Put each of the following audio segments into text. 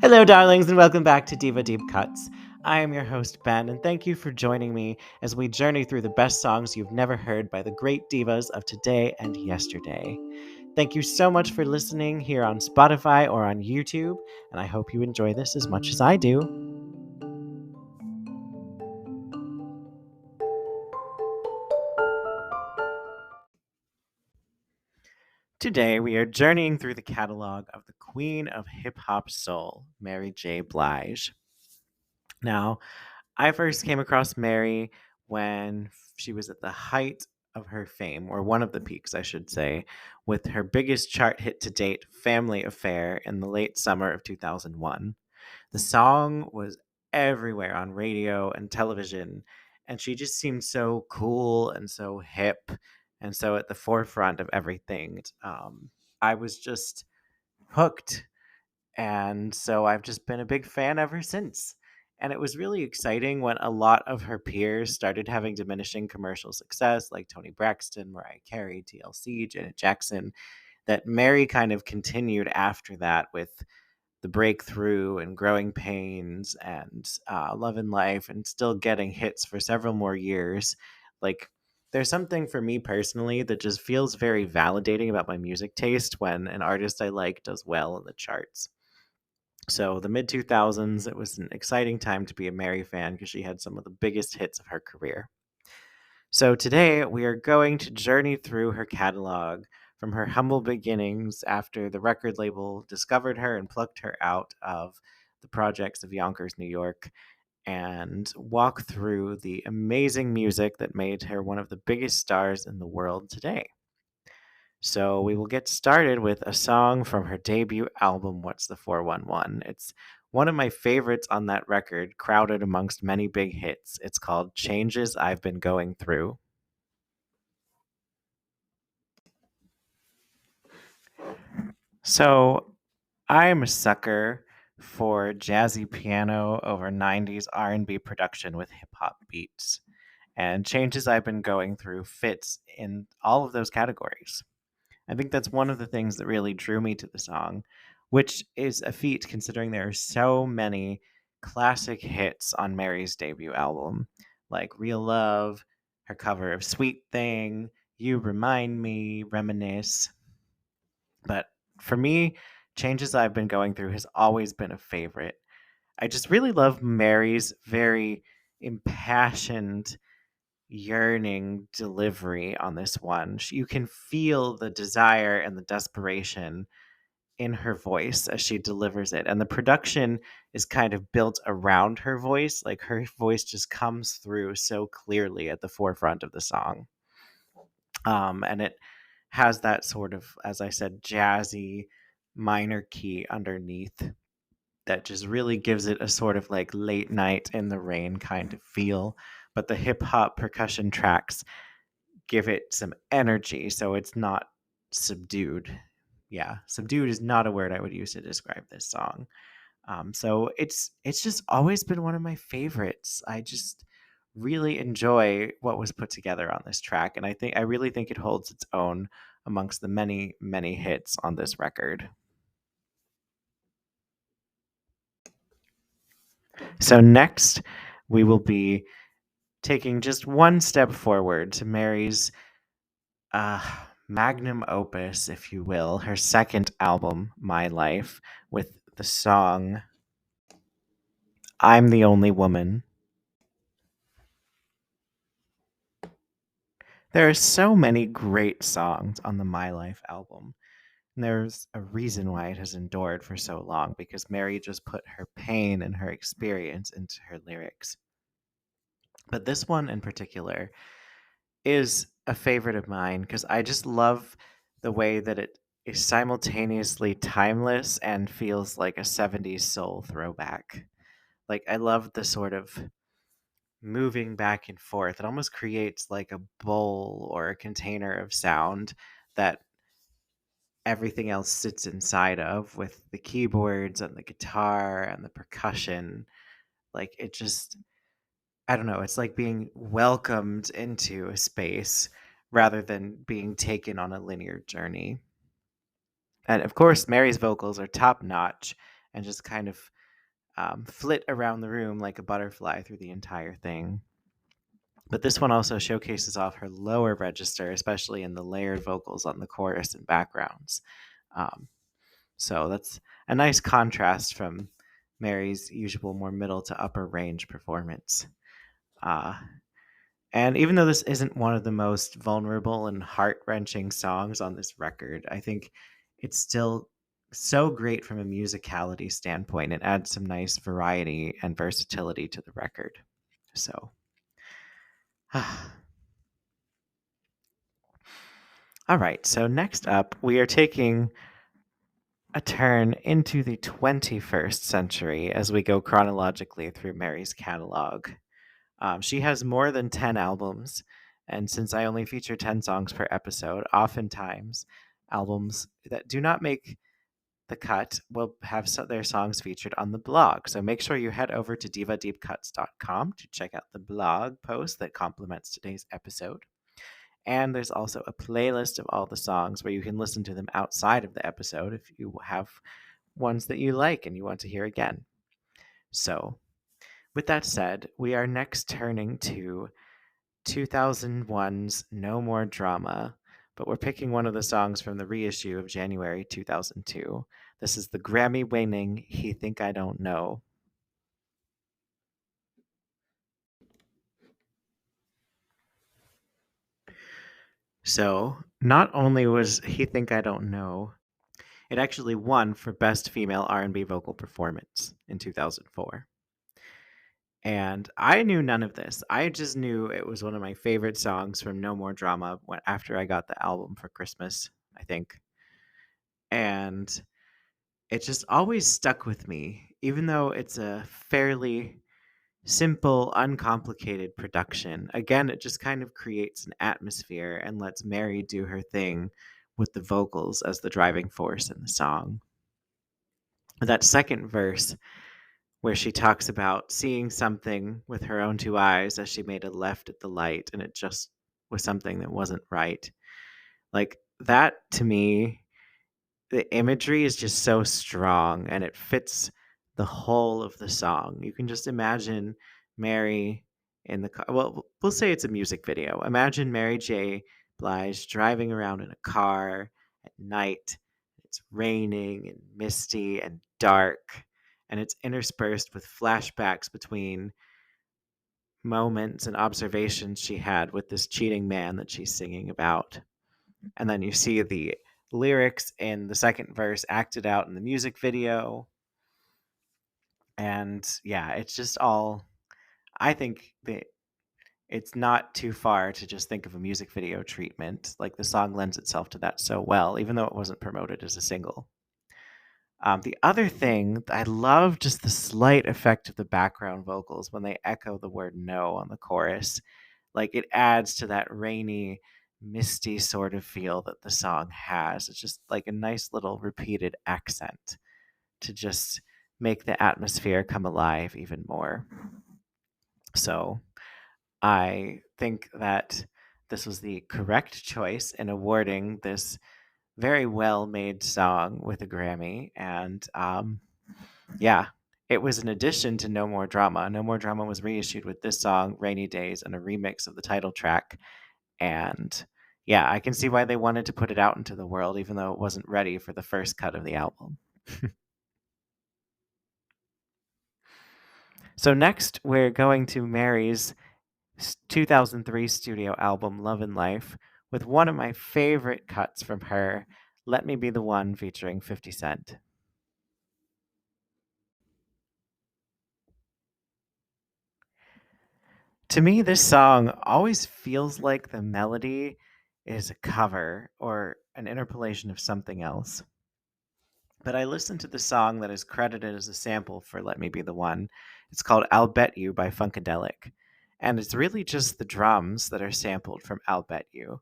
Hello, darlings, and welcome back to Diva Deep Cuts. I am your host, Ben, and thank you for joining me as we journey through the best songs you've never heard by the great divas of today and yesterday. Thank you so much for listening here on Spotify or on YouTube, and I hope you enjoy this as much as I do. Today, we are journeying through the catalog of the queen of hip hop soul, Mary J. Blige. Now, I first came across Mary when she was at the height of her fame, or one of the peaks, I should say, with her biggest chart hit to date, Family Affair, in the late summer of 2001. The song was everywhere on radio and television, and she just seemed so cool and so hip and so at the forefront of everything. I was just hooked, and so I've just been a big fan ever since. And it was really exciting when a lot of her peers started having diminishing commercial success, like Toni Braxton, Mariah Carey, TLC, Janet Jackson, that Mary kind of continued after that with The Breakthrough and Growing Pains and Love and Life, and still getting hits for several more years. Like, there's something for me personally that just feels very validating about my music taste when an artist I like does well in the charts. So the mid 2000s, it was an exciting time to be a Mary fan because she had some of the biggest hits of her career. So today we are going to journey through her catalog from her humble beginnings after the record label discovered her and plucked her out of the projects of Yonkers, New York, and walk through the amazing music that made her one of the biggest stars in the world today. So we will get started with a song from her debut album, What's the 411. It's one of my favorites on that record, crowded amongst many big hits. It's called Changes I've Been Going Through. So I am a sucker for jazzy piano over 90s R&B production with hip hop beats. And Changes I've Been Going Through fits in all of those categories. I think that's one of the things that really drew me to the song, which is a feat considering there are so many classic hits on Mary's debut album, like Real Love, her cover of Sweet Thing, You Remind Me, Reminisce. But for me, Changes I've Been Going Through has always been a favorite. I just really love Mary's very impassioned, yearning delivery on this one. You can feel the desire and the desperation in her voice as she delivers it. And the production is kind of built around her voice. Like her voice just comes through so clearly at the forefront of the song. And it has that sort of, as I said, jazzy minor key underneath that just really gives it a sort of like late night in the rain kind of feel. But the hip hop percussion tracks give it some energy so it's not subdued. Yeah, subdued is not a word I would use to describe this song. So it's just always been one of my favorites. I just really enjoy what was put together on this track, and I really think it holds its own amongst the many hits on this record. So next, we will be taking just one step forward to Mary's uh, magnum opus, if you will, her second album, My Life, with the song I'm the Only Woman. There are so many great songs on the My Life album. And there's a reason why it has endured for so long because Mary just put her pain and her experience into her lyrics. But this one in particular is a favorite of mine because I just love the way that it is simultaneously timeless and feels like a 70s soul throwback. Like, I love the sort of moving back and forth. It almost creates like a bowl or a container of sound that everything else sits inside of with the keyboards and the guitar and the percussion. Like, it just, I don't know, it's like being welcomed into a space rather than being taken on a linear journey. And of course, Mary's vocals are top notch, and just kind of flit around the room like a butterfly through the entire thing. But this one also showcases off her lower register, especially in the layered vocals on the chorus and backgrounds. Um, so that's a nice contrast from Mary's usual more middle to upper range performance. Uh, and even though this isn't one of the most vulnerable and heart wrenching songs on this record, I think it's still so great from a musicality standpoint. It adds some nice variety and versatility to the record. So, all right. So, next up, we are taking a turn into the 21st century as we go chronologically through Mary's catalog. She has more than 10 albums, and since I only feature 10 songs per episode, oftentimes albums that do not make the cut will have their songs featured on the blog. So make sure you head over to divadeepcuts.com to check out the blog post that complements today's episode. And there's also a playlist of all the songs where you can listen to them outside of the episode if you have ones that you like and you want to hear again. So, with that said, we are next turning to 2001's No More Drama, but we're picking one of the songs from the reissue of January 2002. This is the Grammy winning He Think I Don't Know. So, not only was He Think I Don't Know, it actually won for Best Female R&B Vocal Performance in 2004. And I knew none of this. I just knew it was one of my favorite songs from No More Drama after I got the album for Christmas, I think. And it just always stuck with me, even though it's a fairly simple, uncomplicated production. Again, it just kind of creates an atmosphere and lets Mary do her thing with the vocals as the driving force in the song. That second verse, where she talks about seeing something with her own two eyes as she made a left at the light and it just was something that wasn't right. Like that to me, the imagery is just so strong and it fits the whole of the song. You can just imagine Mary in the car. Well, we'll say it's a music video. Imagine Mary J. Blige driving around in a car at night. It's raining and misty and dark, and it's interspersed with flashbacks between moments and observations she had with this cheating man that she's singing about. And then you see the lyrics in the second verse acted out in the music video. And yeah, it's just all, I think that it's not too far to just think of a music video treatment. Like the song lends itself to that so well, even though it wasn't promoted as a single. The other thing, I love just the slight effect of the background vocals when they echo the word no on the chorus. Like it adds to that rainy, misty sort of feel that the song has. It's just like a nice little repeated accent to just make the atmosphere come alive even more. So I think that this was the correct choice in awarding this very well made song with a Grammy. And yeah, it was an addition to No More Drama. No More Drama was reissued with this song, Rainy Days, and a remix of the title track. And yeah, I can see why they wanted to put it out into the world, even though it wasn't ready for the first cut of the album. So next, we're going to Mary's 2003 studio album, Love and Life, with one of my favorite cuts from her, Let Me Be the One, featuring 50 Cent. To me, this song always feels like the melody is a cover or an interpolation of something else. But I listened to the song that is credited as a sample for Let Me Be the One. It's called I'll Bet You by Funkadelic. And it's really just the drums that are sampled from I'll Bet You.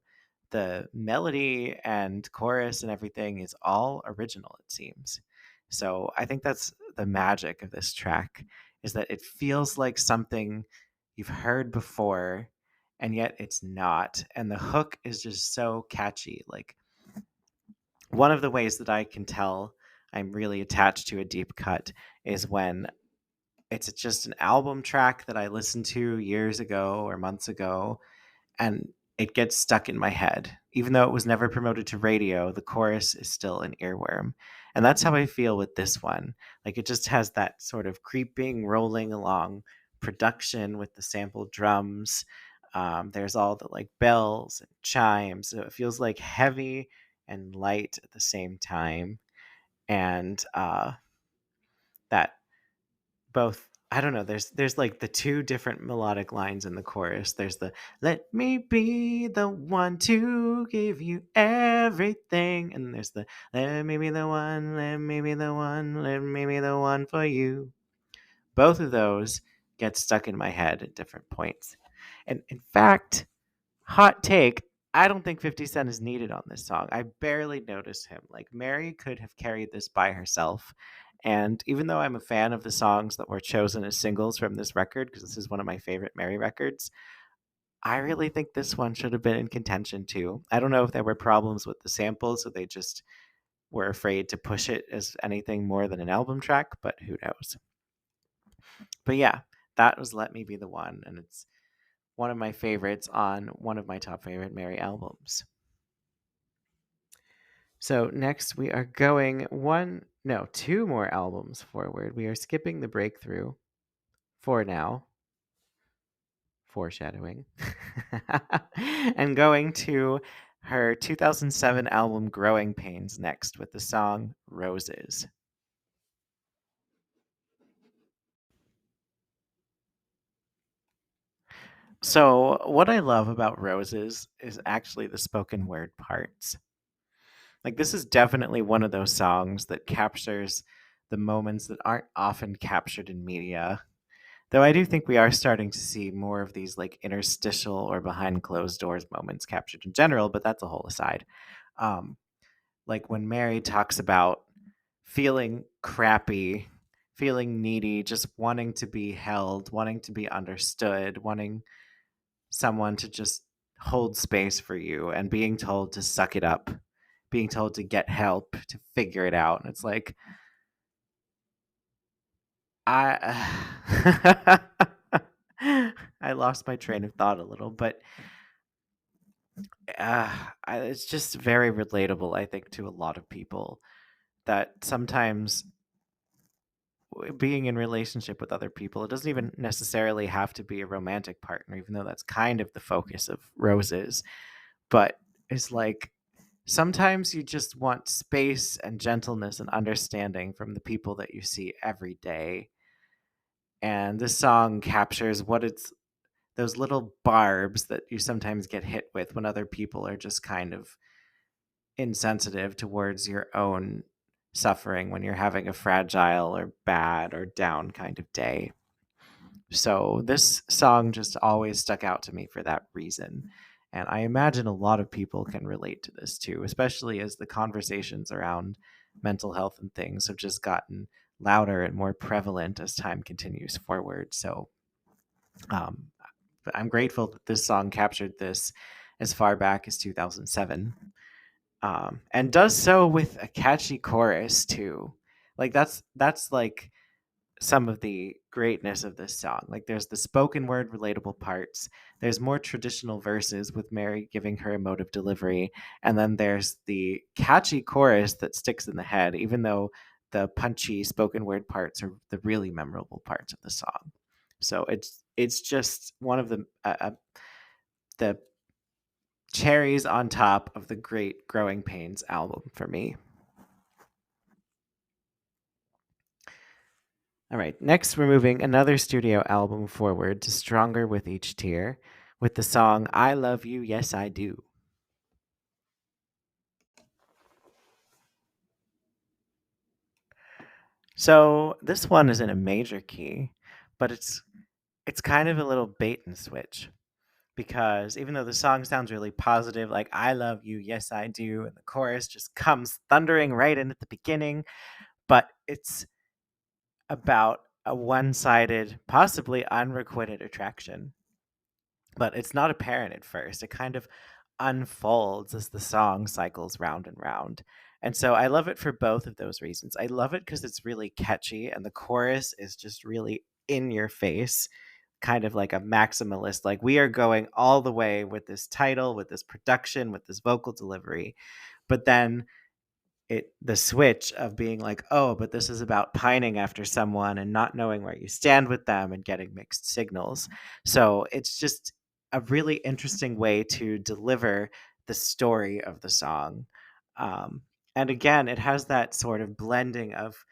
The melody and chorus and everything is all original, it seems. So I think that's the magic of this track, is that it feels like something you've heard before, and yet it's not. And the hook is just so catchy. Like one of the ways that I can tell I'm really attached to a deep cut is when it's just an album track that I listened to years ago or months ago, and it gets stuck in my head. Even though it was never promoted to radio, the chorus is still an earworm. And that's how I feel with this one. Like it just has that sort of creeping, rolling along production with the sampled drums. There's all the like bells and chimes. So it feels like heavy and light at the same time. And that both I don't know, there's like the two different melodic lines in the chorus. There's the let me be the one to give you everything, and there's the let me be the one, let me be the one, let me be the one for you. Both of those get stuck in my head at different points. And in fact, hot take, I don't think 50 Cent is needed on this song. I barely notice him. Like, Mary could have carried this by herself. And even though I'm a fan of the songs that were chosen as singles from this record, because this is one of my favorite Mary records, I really think this one should have been in contention too. I don't know if there were problems with the samples, so they just were afraid to push it as anything more than an album track, but who knows. But yeah, that was Let Me Be the One, and it's one of my favorites on one of my top favorite Mary albums. So next we are going two more albums forward. We are skipping the breakthrough for now, foreshadowing, and going to her 2007 album Growing Pains next with the song Roses. So, what I love about Roses is actually the spoken word parts. Like, this is definitely one of those songs that captures the moments that aren't often captured in media. Though I do think we are starting to see more of these like interstitial or behind closed doors moments captured in general, but that's a whole aside. Um, like when Mary talks about feeling crappy, feeling needy, just wanting to be held, wanting to be understood, wanting someone to just hold space for you, and being told to suck it up, being told to get help, to figure it out. And it's like, I I lost my train of thought a little, but it's just very relatable, I think, to a lot of people that sometimes being in relationship with other people, it doesn't even necessarily have to be a romantic partner, even though that's kind of the focus of Roses. But it's like sometimes you just want space and gentleness and understanding from the people that you see every day. And this song captures what it's those little barbs that you sometimes get hit with when other people are just kind of insensitive towards your own suffering when you're having a fragile or bad or down kind of day. So this song just always stuck out to me for that reason. And I imagine a lot of people can relate to this too, especially as the conversations around mental health and things have just gotten louder and more prevalent as time continues forward. So um, I'm grateful that this song captured this as far back as 2007, and does so with a catchy chorus too. Like that's like some of the greatness of this song. Like there's the spoken word relatable parts, there's more traditional verses with Mary giving her emotive delivery, and then there's the catchy chorus that sticks in the head, even though the punchy spoken word parts are the really memorable parts of the song. So it's just one of the cherries on top of the great Growing Pains album for me. All right, next we're moving another studio album forward to Stronger with Each Tear with the song I Love You, Yes I Do. So this one is in a major key, but it's kind of a little bait and switch because even though the song sounds really positive, like I love you, yes I do, and the chorus just comes thundering right in at the beginning, but it's about a one-sided, possibly unrequited attraction. But it's not apparent at first. It kind of unfolds as the song cycles round and round. And so I love it for both of those reasons. I love it because it's really catchy and the chorus is just really in your face, kind of like a maximalist. Like, we are going all the way with this title, with this production, with this vocal delivery. But then the switch of being like, oh, but this is about pining after someone and not knowing where you stand with them and getting mixed signals. So it's just a really interesting way to deliver the story of the song. um, and again, it has that sort of blending of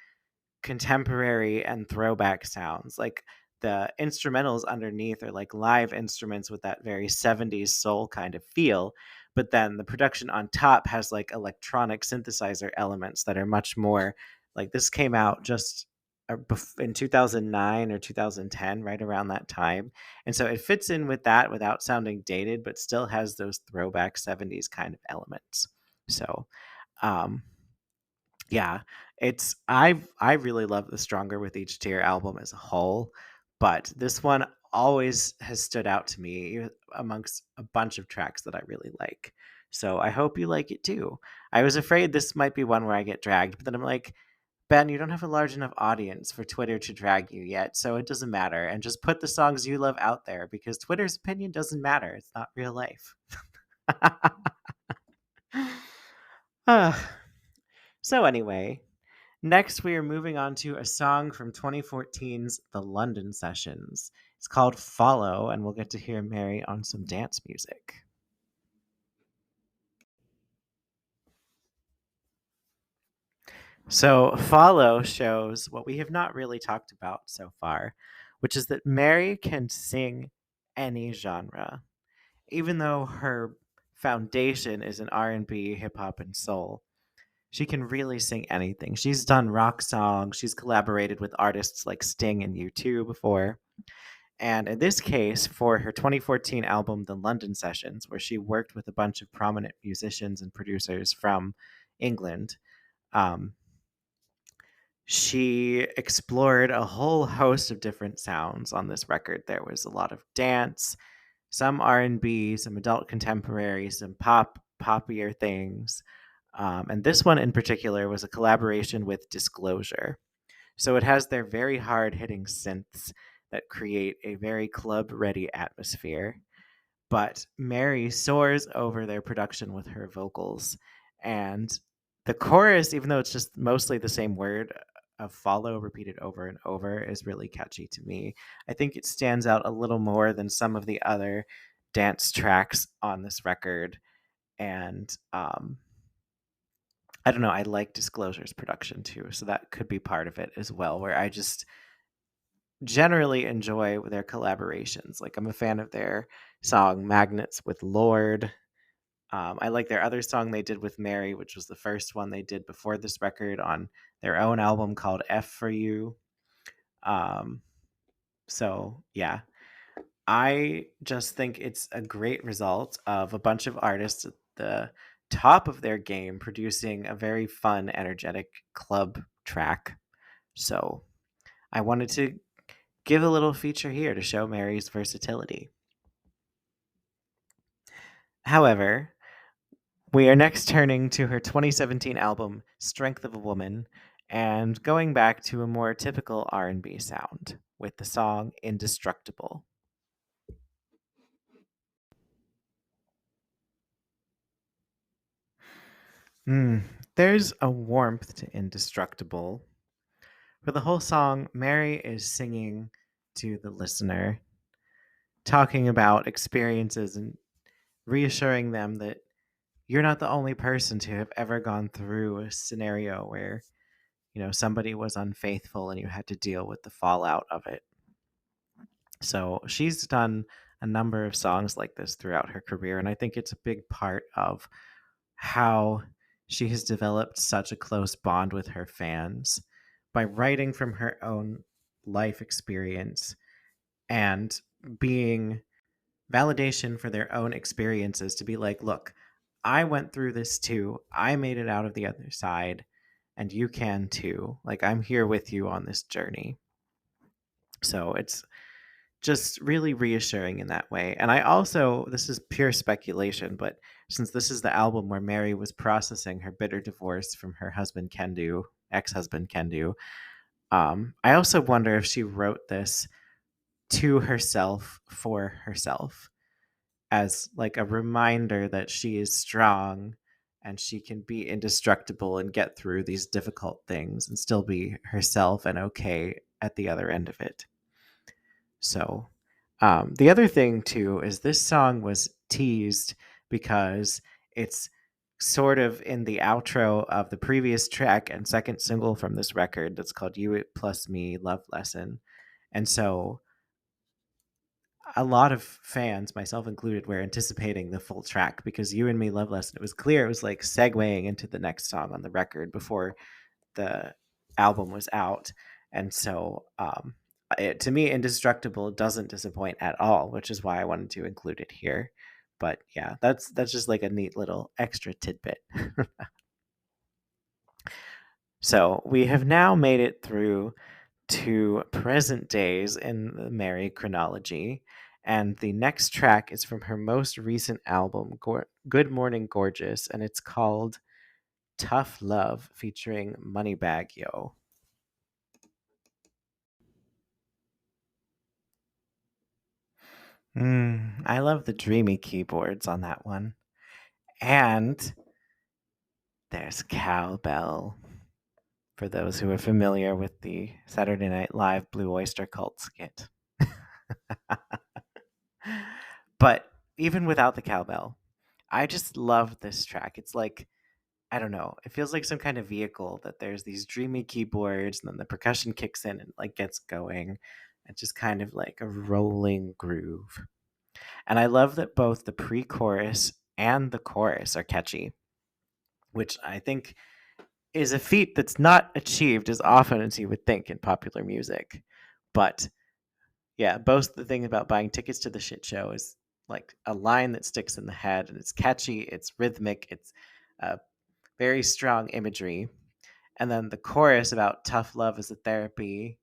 contemporary and throwback sounds. Like, the instrumentals underneath are like live instruments with that very 70s soul kind of feel. But then the production on top has like electronic synthesizer elements that are much more like, this came out just in 2009 or 2010, right around that time. And so it fits in with that without sounding dated, but still has those throwback 70s kind of elements. So, um, yeah, I really love the Stronger with Each Tear album as a whole, but this one always has stood out to me amongst a bunch of tracks that I really like. So I hope you like it too. I was afraid this might be one where I get dragged, but then I'm like, Ben, you don't have a large enough audience for Twitter to drag you yet, so it doesn't matter. And just put the songs you love out there because Twitter's opinion doesn't matter. It's not real life. Ah, so anyway, next, we are moving on to a song from 2014's The London Sessions. It's called Follow, and we'll get to hear Mary on some dance music. So, Follow shows what we have not really talked about so far, which is that Mary can sing any genre, even though her foundation is in R&B, hip hop, and soul. She can really sing anything. She's done rock songs. She's collaborated with artists like Sting and U2 before. And in this case, for her 2014 album, The London Sessions, where she worked with a bunch of prominent musicians and producers from England, um, she explored a whole host of different sounds on this record. There was a lot of dance, some R&B, some adult contemporary, some poppier things. And this one in particular was a collaboration with Disclosure. So it has their very hard hitting synths that create a very club ready atmosphere. But Mary soars over their production with her vocals. And the chorus, even though it's just mostly the same word of follow repeated over and over, is really catchy to me. I think it stands out a little more than some of the other dance tracks on this record. And I don't know, I like Disclosure's production too. So that could be part of it as well, where I just generally enjoy their collaborations. Like, I'm a fan of their song Magnets with Lord. I like their other song they did with Mary, which was the first one they did before this record on their own album called F for You. Um, so, yeah, I just think it's a great result of a bunch of artists at the top of their game producing a very fun, energetic club track. So, I wanted to give a little feature here to show Mary's versatility. However, we are next turning to her 2017 album Strength of a Woman and going back to a more typical R&B sound with the song Indestructible. Mm, there's a warmth to Indestructible. For the whole song, Mary is singing to the listener, talking about experiences and reassuring them that you're not the only person to have ever gone through a scenario where, somebody was unfaithful and you had to deal with the fallout of it. So she's done a number of songs like this throughout her career, and I think it's a big part of how she has developed such a close bond with her fans by writing from her own life experience and being validation for their own experiences, to be like, look, I went through this too. I made it out of the other side, and you can too. Like, I'm here with you on this journey. So just really reassuring in that way. And I also, this is pure speculation, but since this is the album where Mary was processing her bitter divorce from her husband Kendu, ex-husband Kendu, I also wonder if she wrote this to herself for herself as like a reminder that she is strong and she can be indestructible and get through these difficult things and still be herself and okay at the other end of it. So, the other thing too is this song was teased because it's sort of in the outro of the previous track and second single from this record that's called You It Plus Me Love Lesson. And so a lot of fans, myself included, were anticipating the full track because You and Me Love Lesson, it was clear it was like segueing into the next song on the record before the album was out. And so to me, Indestructible doesn't disappoint at all, which is why I wanted to include it here. But yeah, that's just like a neat little extra tidbit. So we have now made it through to present days in the Mary chronology. And the next track is from her most recent album, Good Morning Gorgeous, and it's called Tough Love featuring Moneybag Yo. I love the dreamy keyboards on that one. And there's cowbell for those who are familiar with the Saturday Night Live Blue Oyster Cult skit. But even without the cowbell, I just love this track. It's like, I don't know, it feels like some kind of vehicle that there's these dreamy keyboards and then the percussion kicks in and like gets going. It's just kind of like a rolling groove. And I love that both the pre chorus and the chorus are catchy, which I think is a feat that's not achieved as often as you would think in popular music. But yeah, both the thing about buying tickets to the shit show is like a line that sticks in the head and it's catchy, it's rhythmic, it's very strong imagery. And then the chorus about tough love is a therapy,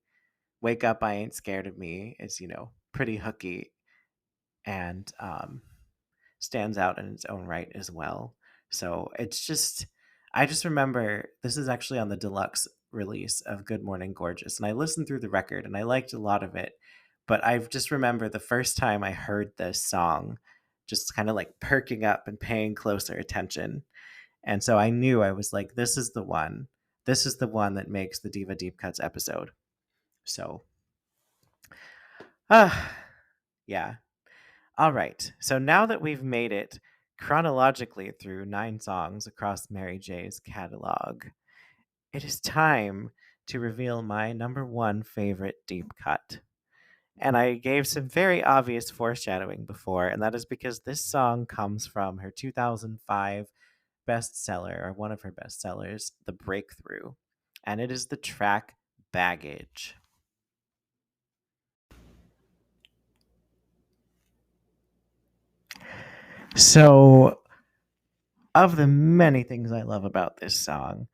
wake up, I ain't scared of me is, pretty hooky and stands out in its own right as well. So it's just, I just remember this is actually on the deluxe release of Good Morning Gorgeous. And I listened through the record and I liked a lot of it. But I just remember the first time I heard this song, just kind of like perking up and paying closer attention. And so I knew I was like, this is the one. This is the one that makes the Diva Deep Cuts episode. So, uh, yeah, all right. So now that we've made it chronologically through 9 songs across Mary J's catalog, it is time to reveal my number one favorite deep cut. And I gave some very obvious foreshadowing before, and that is because this song comes from her 2005 bestseller, or one of her bestsellers, The Breakthrough. And it is the track Baggage. So, of the many things I love about this song,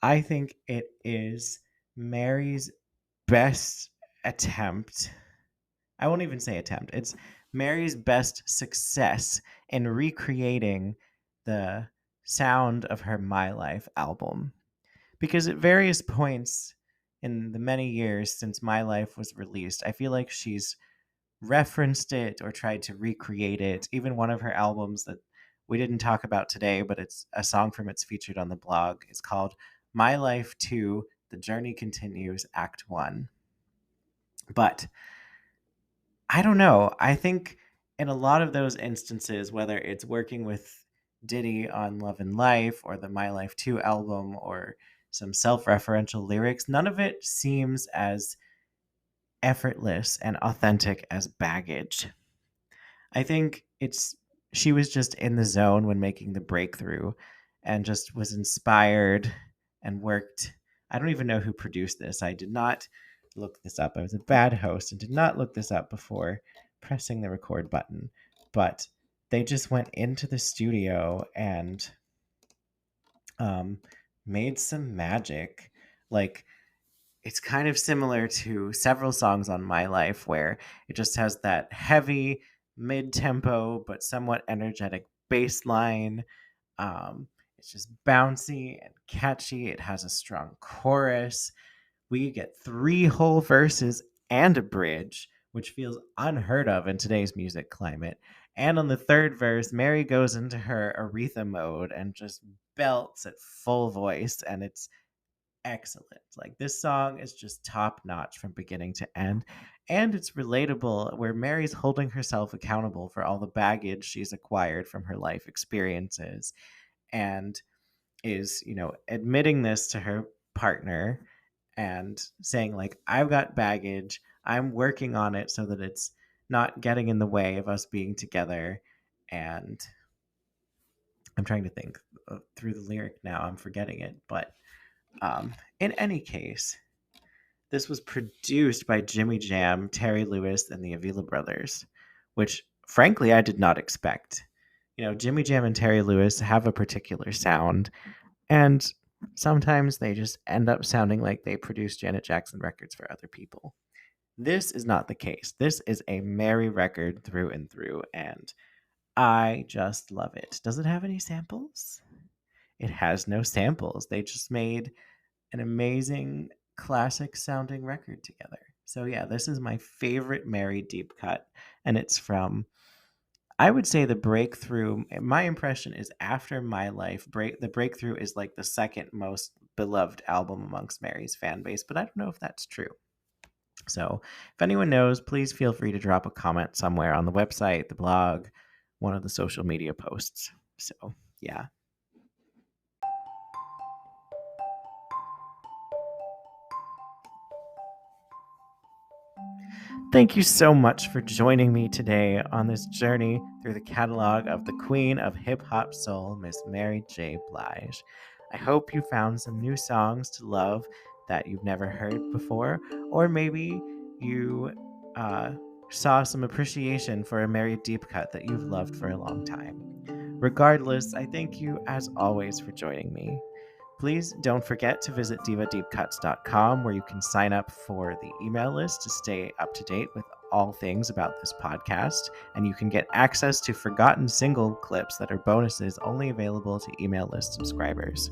I think it is Mary's best attempt. I won't even say attempt. It's Mary's best success in recreating the sound of her My Life album. Because at various points in the many years since My Life was released, I feel like she's referenced it or tried to recreate it. Even one of her albums that we didn't talk about today, but it's a song from it's featured on the blog. It's called My Life 2, The Journey Continues, Act 1. But I don't know. I think in a lot of those instances, whether it's working with Diddy on Love and Life or the My Life 2 album or some self referential lyrics, none of it seems as effortless and authentic as Baggage. I think it's she was just in the zone when making the breakthrough and just was inspired and worked. I don't even know who produced this. I did not look this up. I was a bad host and did not look this up before pressing the record button. But they just went into the studio and um, made some magic. Like it's kind of similar to several songs on My Life where it just has that heavy mid-tempo but somewhat energetic bass line. It's just bouncy and catchy. It has a strong chorus. We get 3 whole verses and a bridge, which feels unheard of in today's music climate. And on the third verse, Mary goes into her Aretha mode and just belts at full voice, and it's excellent. Like, this song is just top notch from beginning to end, and it's relatable where Mary's holding herself accountable for all the baggage she's acquired from her life experiences, and is, admitting this to her partner and saying, like, I've got baggage. I'm working on it so that it's not getting in the way of us being together. And I'm trying to think through the lyric now. I'm forgetting it. But in any case, this was produced by Jimmy Jam, Terry Lewis, and the Avila Brothers, which frankly I did not expect. Jimmy Jam and Terry Lewis have a particular sound, and sometimes they just end up sounding like they produced Janet Jackson records for other people. This is not the case. This is a Mary record through and through, and I just love it. Does it have any samples? It has no samples. They just made an amazing classic sounding record together. So yeah, this is my favorite Mary deep cut, and it's from, I would say, the breakthrough. My impression is after My Life, the breakthrough is like the second most beloved album amongst Mary's fan base, but I don't know if that's true. So if anyone knows, please feel free to drop a comment somewhere on the website, the blog, one of the social media posts. So yeah. Thank you so much for joining me today on this journey through the catalog of the queen of hip hop soul, Miss Mary J. Blige. I hope you found some new songs to love that you've never heard before, or maybe you saw some appreciation for a Mary deep cut that you've loved for a long time. Regardless, I thank you as always for joining me. Please don't forget to visit divadeepcuts.com, where you can sign up for the email list to stay up to date with all things about this podcast, and you can get access to forgotten single clips that are bonuses only available to email list subscribers.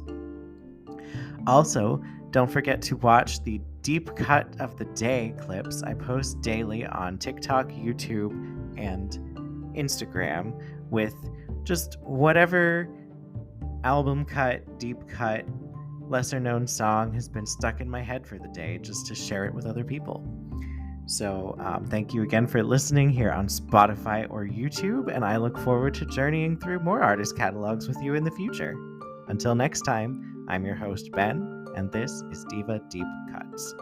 Also, don't forget to watch the Deep Cut of the Day clips I post daily on TikTok, YouTube, and Instagram with just whatever album cut, deep cut, lesser known song has been stuck in my head for the day, just to share it with other people. So thank you again for listening here on Spotify or YouTube, and I look forward to journeying through more artist catalogs with you in the future. Until next time, I'm your host, Ben, and this is Diva Deep Cuts.